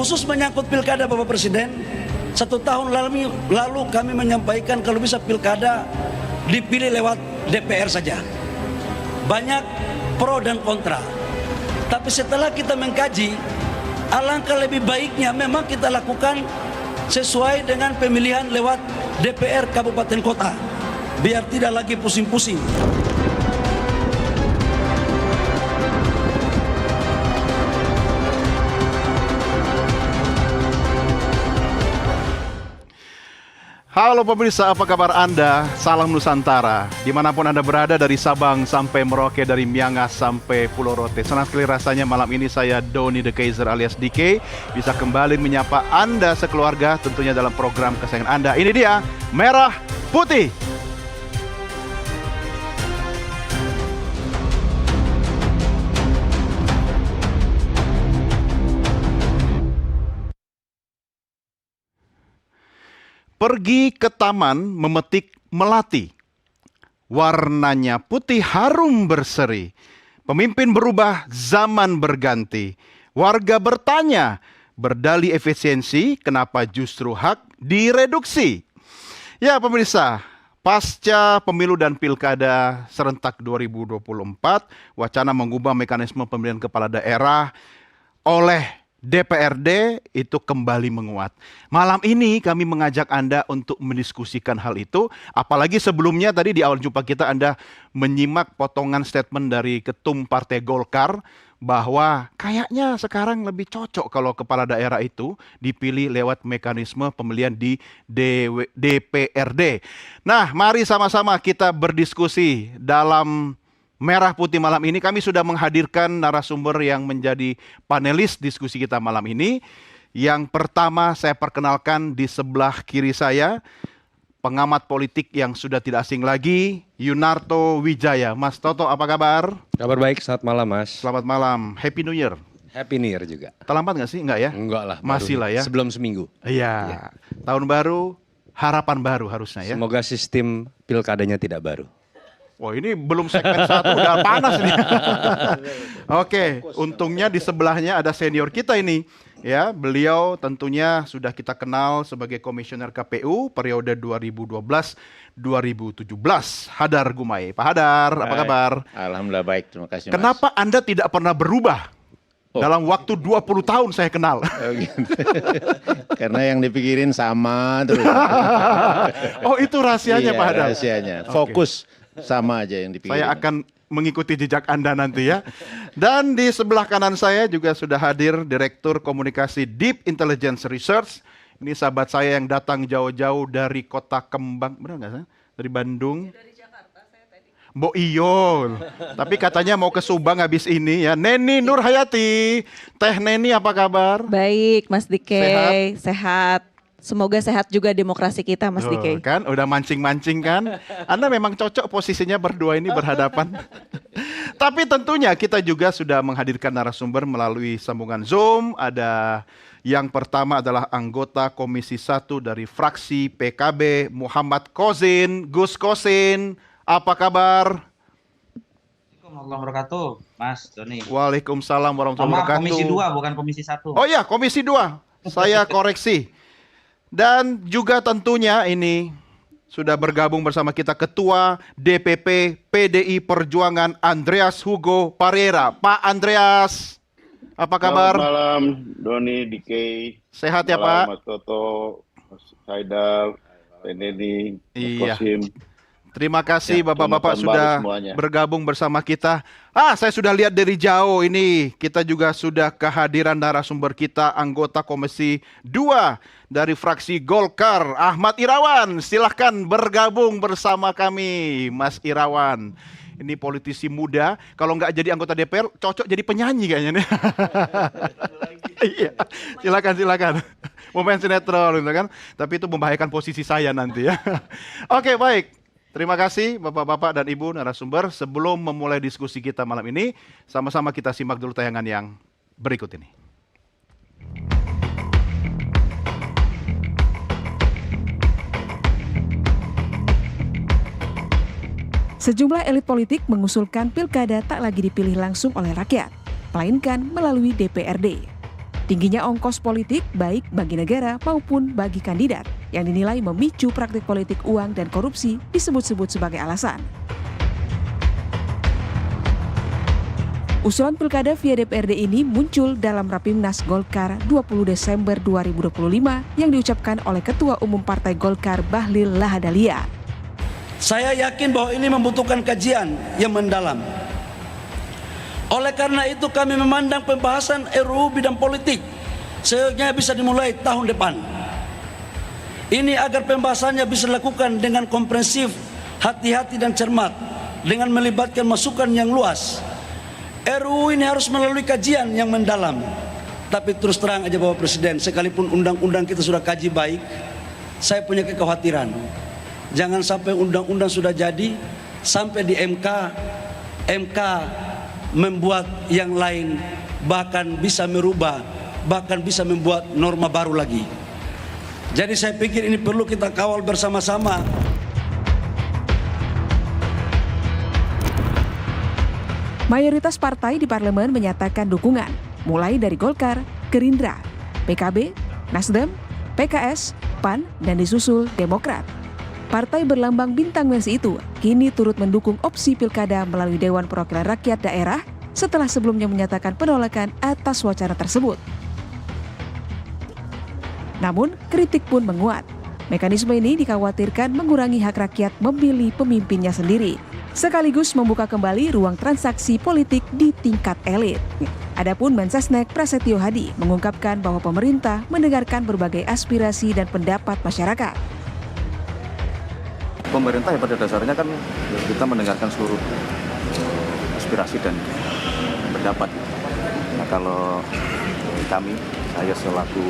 Khusus menyangkut pilkada Bapak Presiden, 1 tahun lalu kami menyampaikan kalau bisa pilkada dipilih lewat DPR saja. Banyak pro dan kontra. Tapi setelah kita mengkaji, alangkah lebih baiknya memang kita lakukan sesuai dengan pemilihan lewat DPR Kabupaten Kota, biar tidak lagi pusing-pusing. Halo pemirsa, apa kabar Anda? Salam Nusantara. Dimanapun Anda berada, dari Sabang sampai Merauke, dari Miangas sampai Pulau Rote. Senang sekali rasanya malam ini saya, Doni The Kaiser alias DK, bisa kembali menyapa Anda sekeluarga, tentunya dalam program kesayangan Anda. Ini dia, Merah Putih. Pergi ke taman memetik melati. Warnanya putih harum berseri. Pemimpin berubah, zaman berganti. Warga bertanya, berdalih efisiensi, kenapa justru hak direduksi? Ya pemirsa, pasca pemilu dan pilkada serentak 2024, wacana mengubah mekanisme pemilihan kepala daerah oleh DPRD itu kembali menguat. Malam ini kami mengajak Anda untuk mendiskusikan hal itu. Apalagi sebelumnya tadi di awal jumpa kita Anda menyimak potongan statement dari Ketum Partai Golkar bahwa kayaknya sekarang lebih cocok kalau kepala daerah itu dipilih lewat mekanisme pemilihan di DPRD. Nah, mari sama-sama kita berdiskusi dalam Merah Putih malam ini. Kami sudah menghadirkan narasumber yang menjadi panelis diskusi kita malam ini. Yang pertama saya perkenalkan di sebelah kiri saya, pengamat politik yang sudah tidak asing lagi, Yunarto Wijaya. Mas Toto, apa kabar? Kabar baik, selamat malam Mas. Selamat malam, Happy New Year. Happy New Year juga. Terlambat nggak sih? Enggak ya? Enggak lah. Masih lah ya? Sebelum seminggu. Iya. Tahun baru, harapan baru harusnya ya? Semoga sistem pilkadanya tidak baru. Wah, ini belum segmen 1 udah panas nih. Oke, untungnya di sebelahnya ada senior kita ini. Ya, beliau tentunya sudah kita kenal sebagai komisioner KPU periode 2012-2017. Hadar Gumai. Pak Hadar, apa kabar? Alhamdulillah baik, terima kasih Mas. Kenapa Anda tidak pernah berubah? Dalam waktu 20 tahun saya kenal. Oh, gitu. Karena yang dipikirin sama terus. Oh, itu rahasianya Iya, Pak Hadar? rahasianya. Fokus sama aja yang dipikirin. Saya akan mengikuti jejak Anda nanti ya. Dan di sebelah kanan saya juga sudah hadir Direktur Komunikasi Deep Intelligence Research. Ini sahabat saya yang datang jauh-jauh dari Kota Kembang, benar nggak sih? Dari Bandung. Dari Jakarta saya tadi. Mbok iyo. Tapi katanya mau ke Subang habis ini ya. Neni Nurhayati. Teh Neni apa kabar? Baik, Mas Dike. Sehat? Sehat. Semoga sehat juga demokrasi kita, Mas Dike. Kan, udah mancing-mancing kan? Anda memang cocok posisinya berdua ini berhadapan. Tapi tentunya kita juga sudah menghadirkan narasumber melalui sambungan Zoom. Ada yang pertama adalah anggota Komisi 1 dari fraksi PKB, Muhammad Kozin. Gus Kozin, apa kabar? Assalamualaikum warahmatullahi wabarakatuh, Mas Doni. Waalaikumsalam warahmatullahi wabarakatuh. Komisi 2 bukan Komisi 1. Oh iya, Komisi 2. Saya koreksi. Dan juga tentunya ini sudah bergabung bersama kita Ketua DPP PDI Perjuangan Andreas Hugo Parera. Pak Andreas, apa kabar? Selamat malam, Doni, DK. Sehat ya Pak? Mas Toto, Mas Haidal, Tenedi, Mas Iya. Kosim. Terima kasih Ya, Bapak-Bapak selamat sudah tahun baru semuanya. bergabung bersama kita. Saya sudah lihat dari jauh ini. Kita juga sudah kehadiran narasumber kita, anggota Komisi 2 dari fraksi Golkar, Ahmad Irawan. Silahkan bergabung bersama kami, Mas Irawan. Ini politisi muda, kalau nggak jadi anggota DPR, cocok jadi penyanyi kayaknya nih. Iya, silakan. Mau main sinetron gitu kan. Tapi itu membahayakan posisi saya nanti ya. Oke, baik. Terima kasih Bapak-Bapak dan Ibu narasumber. Sebelum memulai diskusi kita malam ini, sama-sama kita simak dulu tayangan yang berikut ini. Sejumlah elit politik mengusulkan pilkada tak lagi dipilih langsung oleh rakyat, melainkan melalui DPRD. Tingginya ongkos politik baik bagi negara maupun bagi kandidat yang dinilai memicu praktik politik uang dan korupsi disebut-sebut sebagai alasan. Usulan pilkada via DPRD ini muncul dalam Rapimnas Golkar 20 Desember 2025 yang diucapkan oleh Ketua Umum Partai Golkar Bahlil Lahadalia. Saya yakin bahwa ini membutuhkan kajian yang mendalam. Oleh karena itu kami memandang pembahasan RUU bidang politik seyogyanya bisa dimulai tahun depan. Ini agar pembahasannya bisa dilakukan dengan komprehensif, hati-hati dan cermat, dengan melibatkan masukan yang luas. RUU ini harus melalui kajian yang mendalam. Tapi terus terang aja Bapak Presiden, sekalipun undang-undang kita sudah kaji baik, saya punya kekhawatiran. Jangan sampai undang-undang sudah jadi, sampai di MK membuat yang lain, bahkan bisa merubah, bahkan bisa membuat norma baru lagi. Jadi saya pikir ini perlu kita kawal bersama-sama. Mayoritas partai di parlemen menyatakan dukungan, mulai dari Golkar, Gerindra, PKB, Nasdem, PKS, PAN, dan disusul Demokrat. Partai berlambang bintang Mersi itu kini turut mendukung opsi pilkada melalui Dewan Perwakilan Rakyat Daerah setelah sebelumnya menyatakan penolakan atas wacana tersebut. Namun, kritik pun menguat. Mekanisme ini dikhawatirkan mengurangi hak rakyat memilih pemimpinnya sendiri, sekaligus membuka kembali ruang transaksi politik di tingkat elit. Adapun Mensesnek Prasetyo Hadi mengungkapkan bahwa pemerintah mendengarkan berbagai aspirasi dan pendapat masyarakat. Pemerintah ya pada dasarnya kan kita mendengarkan seluruh aspirasi dan pendapat. Nah, kalau kami, saya selaku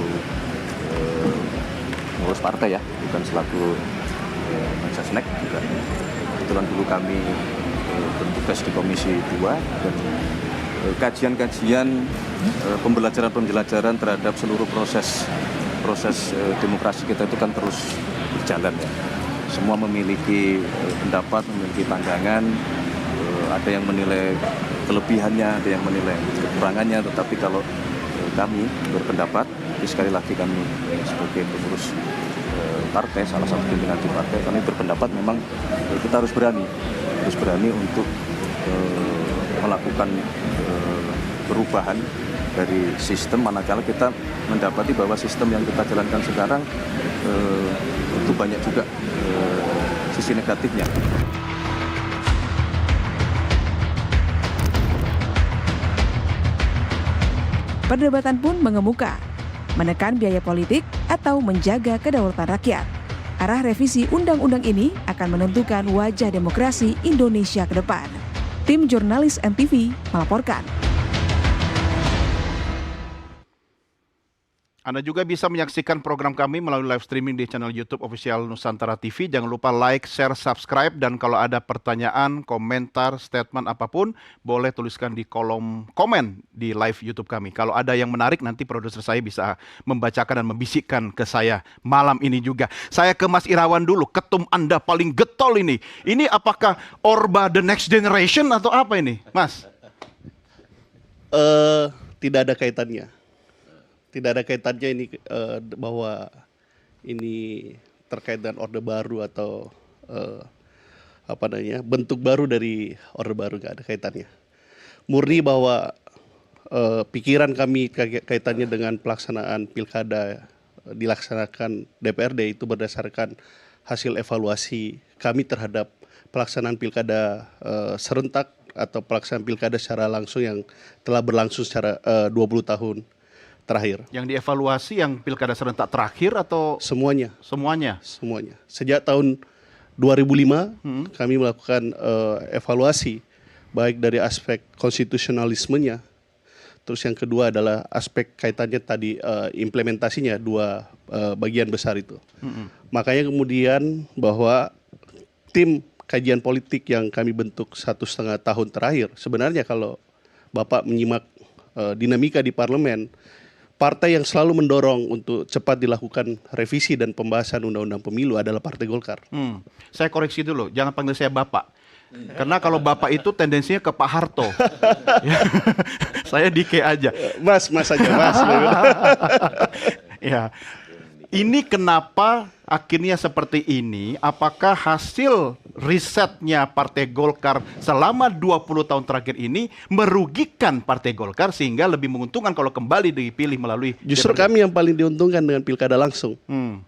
pengurus partai ya, bukan selaku Mensesnek juga. Kebetulan dulu kami bertugas di Komisi 2 dan kajian-kajian pembelajaran terhadap seluruh proses demokrasi kita itu kan terus berjalan ya. Semua memiliki pendapat, memiliki pandangan, ada yang menilai kelebihannya, ada yang menilai kekurangannya, tetapi kalau kami berpendapat, sekali lagi kami sebagai pengurus partai, salah satu pimpinan di partai, kami berpendapat memang kita harus berani untuk melakukan perubahan dari sistem, manakala kita mendapati bahwa sistem yang kita jalankan sekarang itu banyak juga sisi negatifnya. Perdebatan pun mengemuka, menekan biaya politik atau menjaga kedaulatan rakyat. Arah revisi undang-undang ini akan menentukan wajah demokrasi Indonesia ke depan. Tim jurnalis NTV melaporkan. Anda juga bisa menyaksikan program kami melalui live streaming di channel YouTube Official Nusantara TV. Jangan lupa like, share, subscribe, dan kalau ada pertanyaan, komentar, statement apapun, boleh tuliskan di kolom komen di live YouTube kami. Kalau ada yang menarik, nanti produser saya bisa membacakan dan membisikkan ke saya malam ini juga. Saya ke Mas Irawan dulu, ketum Anda paling getol ini. Ini apakah Orba the next generation atau apa ini, Mas? Tidak ada kaitannya. Tidak ada kaitannya ini bahwa ini terkait dengan orde baru atau bentuk baru dari orde baru, nggak ada kaitannya. Murni bahwa pikiran kami kaitannya dengan pelaksanaan pilkada dilaksanakan DPRD itu berdasarkan hasil evaluasi kami terhadap pelaksanaan pilkada serentak atau pelaksanaan pilkada secara langsung yang telah berlangsung secara 20 tahun terakhir. Yang dievaluasi yang pilkada serentak terakhir atau semuanya? Semuanya. Semuanya. Sejak tahun 2005 kami melakukan evaluasi baik dari aspek konstitusionalismenya, terus yang kedua adalah aspek kaitannya tadi implementasinya, dua bagian besar itu. Makanya kemudian bahwa tim kajian politik yang kami bentuk 1,5 tahun terakhir, sebenarnya kalau Bapak menyimak dinamika di parlemen, partai yang selalu mendorong untuk cepat dilakukan revisi dan pembahasan undang-undang pemilu adalah Partai Golkar. Saya koreksi dulu, jangan panggil saya Bapak. Karena kalau Bapak itu tendensinya ke Pak Harto. Ya, saya Dike aja. Mas aja, Mas. Ya. Ini kenapa akhirnya seperti ini? Apakah hasil risetnya Partai Golkar selama 20 tahun terakhir ini merugikan Partai Golkar sehingga lebih menguntungkan kalau kembali dipilih melalui Justru DPRD? kami yang paling diuntungkan dengan pilkada langsung.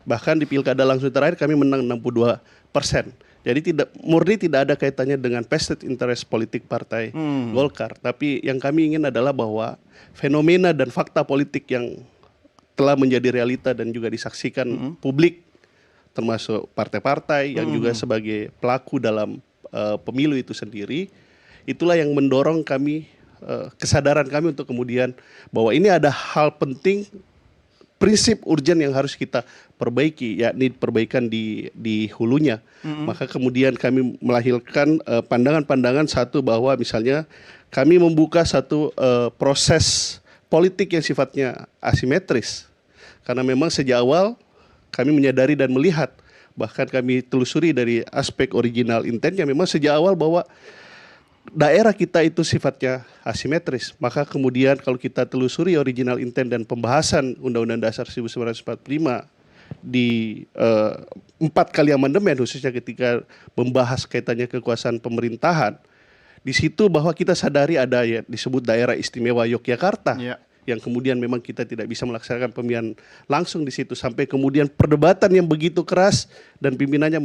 Bahkan di pilkada langsung terakhir kami menang 62%. Jadi murni tidak ada kaitannya dengan vested interest politik Partai Golkar. Tapi yang kami ingin adalah bahwa fenomena dan fakta politik yang telah menjadi realita dan juga disaksikan publik, termasuk partai-partai yang juga sebagai pelaku dalam pemilu itu sendiri, itulah yang mendorong kami, kesadaran kami untuk kemudian bahwa ini ada hal penting, prinsip urgen yang harus kita perbaiki, yakni perbaikan di hulunya. Maka kemudian kami melahirkan pandangan-pandangan satu bahwa misalnya kami membuka satu proses politik yang sifatnya asimetris. Karena memang sejak awal kami menyadari dan melihat, bahkan kami telusuri dari aspek original intentnya, memang sejak awal bahwa daerah kita itu sifatnya asimetris. Maka kemudian kalau kita telusuri original intent dan pembahasan Undang-Undang Dasar 1945 di 4 kali amandemen, khususnya ketika membahas kaitannya kekuasaan pemerintahan, di situ bahwa kita sadari ada ya disebut daerah istimewa Yogyakarta. Yang kemudian memang kita tidak bisa melaksanakan pemilihan langsung di situ, sampai kemudian perdebatan yang begitu keras dan pimpinannya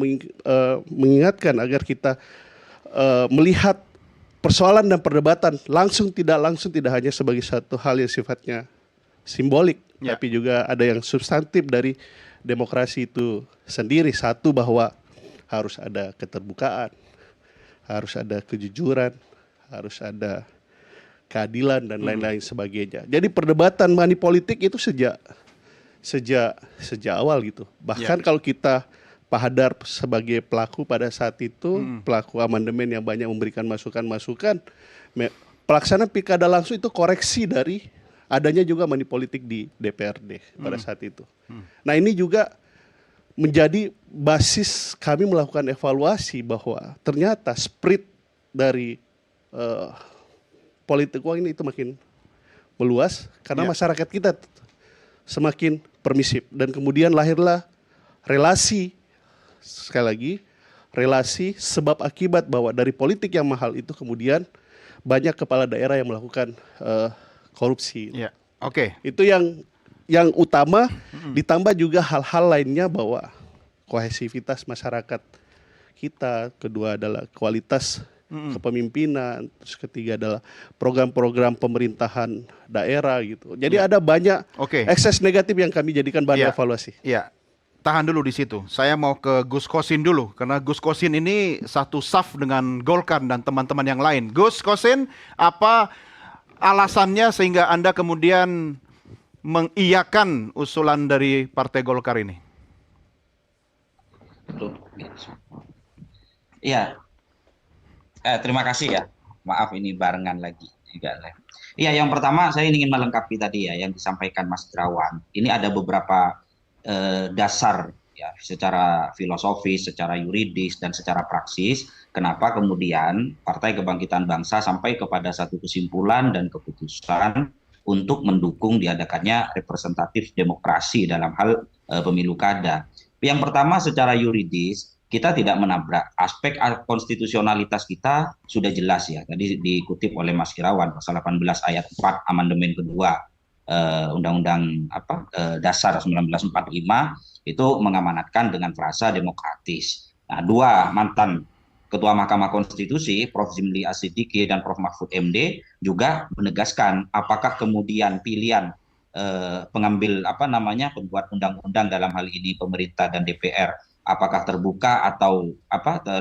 mengingatkan agar kita melihat persoalan dan perdebatan langsung tidak hanya sebagai satu hal yang sifatnya simbolik, tapi juga ada yang substantif dari demokrasi itu sendiri. Satu, bahwa harus ada keterbukaan, harus ada kejujuran, harus ada keadilan dan lain-lain sebagainya. Jadi perdebatan money politik itu sejak awal gitu. Bahkan kalau kita Pak Hadar sebagai pelaku pada saat itu, pelaku amandemen yang banyak memberikan masukan-masukan, pelaksanaan pilkada langsung itu koreksi dari adanya juga money politik di DPRD pada saat itu. Nah, ini juga menjadi basis kami melakukan evaluasi bahwa ternyata spirit dari politik uang ini itu makin meluas karena masyarakat kita semakin permisif, dan kemudian lahirlah relasi, sekali lagi relasi sebab akibat, bahwa dari politik yang mahal itu kemudian banyak kepala daerah yang melakukan korupsi. Itu yang utama, ditambah juga hal-hal lainnya bahwa kohesivitas masyarakat kita, kedua adalah kualitas kepemimpinan, terus ketiga adalah program-program pemerintahan daerah gitu. Jadi ada banyak ekses negatif yang kami jadikan bahan evaluasi. Tahan dulu di situ. Saya mau ke Gus Kosin dulu, karena Gus Kosin ini satu saf dengan Golkar dan teman-teman yang lain. Gus Kosin, apa alasannya sehingga Anda kemudian mengiyakan usulan dari Partai Golkar ini? Iya. Terima kasih ya. Maaf ini barengan lagi juga. Iya, yang pertama saya ingin melengkapi tadi ya yang disampaikan Mas Drawan. Ini ada beberapa dasar ya secara filosofis, secara yuridis dan secara praksis. Kenapa kemudian Partai Kebangkitan Bangsa sampai kepada satu kesimpulan dan keputusan untuk mendukung diadakannya representatif demokrasi dalam hal pemilu kada. Yang pertama secara yuridis, kita tidak menabrak aspek konstitusionalitas kita sudah jelas ya. Tadi dikutip oleh Mas Irawan pasal 18 ayat 4 amandemen kedua Undang-Undang Dasar 1945 itu mengamanatkan dengan frasa demokratis. Nah, dua mantan Ketua Mahkamah Konstitusi, Prof. Zimli Asidiki dan Prof. Mahfud MD juga menegaskan apakah kemudian pilihan pengambil pembuat undang-undang dalam hal ini pemerintah dan DPR, apakah terbuka atau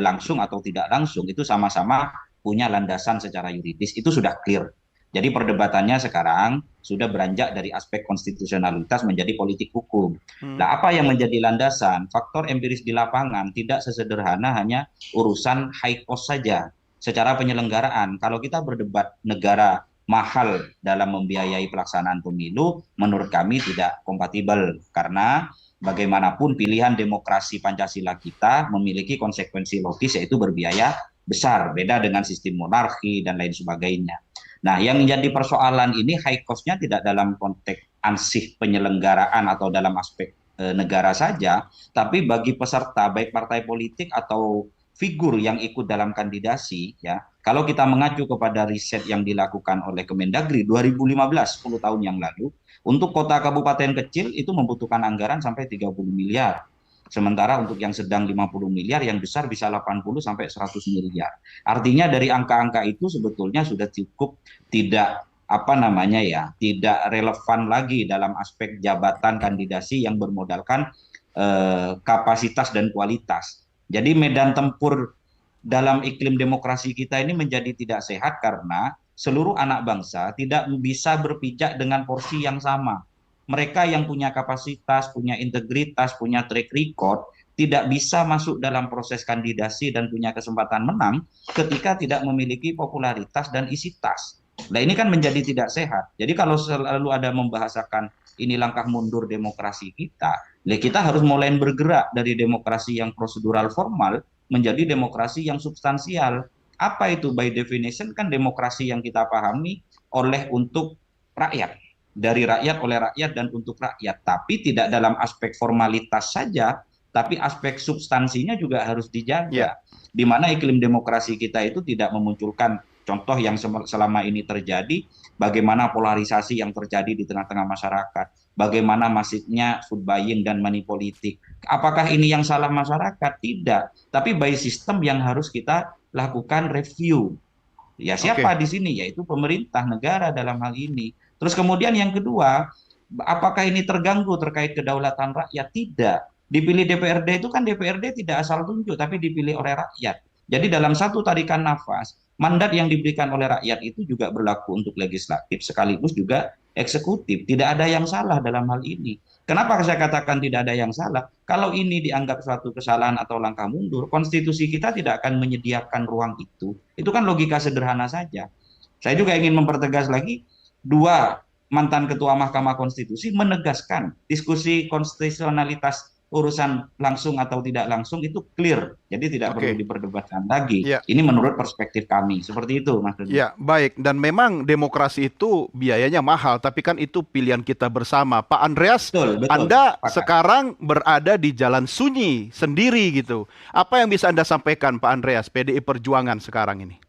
langsung atau tidak langsung, itu sama-sama punya landasan secara yuridis, itu sudah clear. Jadi perdebatannya sekarang sudah beranjak dari aspek konstitusionalitas menjadi politik hukum. Nah, apa yang menjadi landasan? Faktor empiris di lapangan tidak sesederhana hanya urusan high cost saja. Secara penyelenggaraan, kalau kita berdebat negara mahal dalam membiayai pelaksanaan pemilu, menurut kami tidak kompatibel, karena bagaimanapun pilihan demokrasi Pancasila kita memiliki konsekuensi logis, yaitu berbiaya besar, beda dengan sistem monarki dan lain sebagainya. Nah, yang menjadi persoalan ini high cost-nya tidak dalam konteks ansih penyelenggaraan atau dalam aspek negara saja, tapi bagi peserta baik partai politik atau figur yang ikut dalam kandidasi, ya. Kalau kita mengacu kepada riset yang dilakukan oleh Kemendagri 2015, 10 tahun yang lalu, untuk kota kabupaten kecil itu membutuhkan anggaran sampai 30 miliar. Sementara untuk yang sedang 50 miliar, yang besar bisa 80 sampai 100 miliar. Artinya dari angka-angka itu sebetulnya sudah cukup tidak tidak relevan lagi dalam aspek jabatan kandidasi yang bermodalkan kapasitas dan kualitas. Jadi medan tempur dalam iklim demokrasi kita ini menjadi tidak sehat karena seluruh anak bangsa tidak bisa berpijak dengan porsi yang sama. Mereka yang punya kapasitas, punya integritas, punya track record, tidak bisa masuk dalam proses kandidasi dan punya kesempatan menang ketika tidak memiliki popularitas dan isi tas. Nah, ini kan menjadi tidak sehat. Jadi kalau selalu ada membahasakan ini langkah mundur demokrasi kita, kita harus mulai bergerak dari demokrasi yang prosedural formal menjadi demokrasi yang substansial. Apa itu by definition? Kan demokrasi yang kita pahami oleh untuk rakyat. Dari rakyat, oleh rakyat, dan untuk rakyat. Tapi tidak dalam aspek formalitas saja, tapi aspek substansinya juga harus dijaga. Di mana iklim demokrasi kita itu tidak memunculkan contoh yang selama ini terjadi, bagaimana polarisasi yang terjadi di tengah-tengah masyarakat, bagaimana masifnya food buying dan money politik. Apakah ini yang salah masyarakat? Tidak. Tapi by system yang harus kita lakukan review. Ya, siapa di sini? Yaitu pemerintah negara dalam hal ini. Terus kemudian yang kedua, apakah ini terganggu terkait kedaulatan rakyat? Tidak. Dipilih DPRD itu kan DPRD tidak asal tunjuk, tapi dipilih oleh rakyat. Jadi dalam satu tarikan nafas, mandat yang diberikan oleh rakyat itu juga berlaku untuk legislatif sekaligus juga eksekutif. Tidak ada yang salah dalam hal ini. Kenapa saya katakan tidak ada yang salah? Kalau ini dianggap suatu kesalahan atau langkah mundur, konstitusi kita tidak akan menyediakan ruang itu. Itu kan logika sederhana saja. Saya juga ingin mempertegas lagi, dua mantan ketua Mahkamah Konstitusi menegaskan diskusi konstitusionalitas urusan langsung atau tidak langsung itu clear, jadi tidak perlu diperdebatkan lagi. Ini menurut perspektif kami, seperti itu, Mas Dodi. Ya, baik. Dan memang demokrasi itu biayanya mahal, tapi kan itu pilihan kita bersama. Pak Andreas, betul, Anda sekarang berada di jalan sunyi sendiri gitu. Apa yang bisa Anda sampaikan, Pak Andreas, PDI Perjuangan sekarang ini?